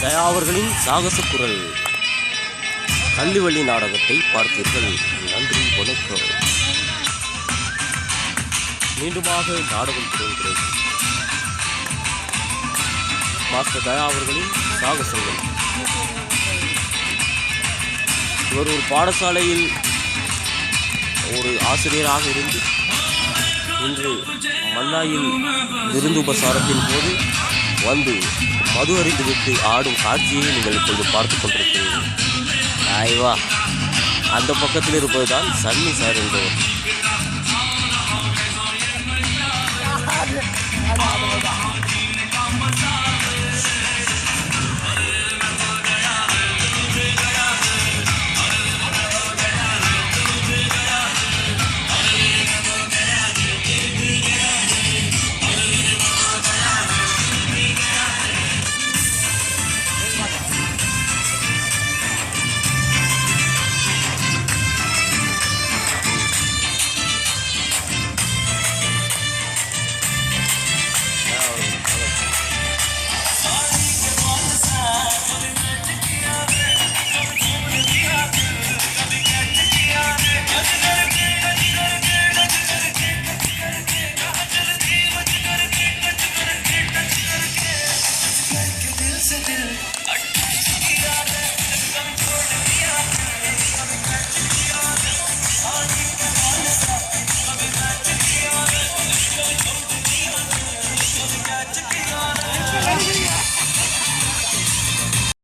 தயா அவர்களின் சாகச குரல் கள்ளிவள்ளி நாடகத்தை பார்த்தீர்கள். நன்றி, வணக்கம். மீண்டுமாக நாடகம் தொடர்கிறது. மாஸ்டர் தயா அவர்களின் சாகசங்கள். இவர் ஒரு பாடசாலையில் ஒரு ஆசிரியராக இருந்து இன்று மன்னாயில் விருந்துபசாரத்தின் போது வந்து மது அறிந்துவிட்டு ஆடும் காட்சியை நீங்கள் இப்பொழுது பார்த்து கொண்டிருக்கிறீர்கள். ஆய்வா, அந்த பக்கத்தில் இருப்பதுதான் சன்னி சார் என்பவர்.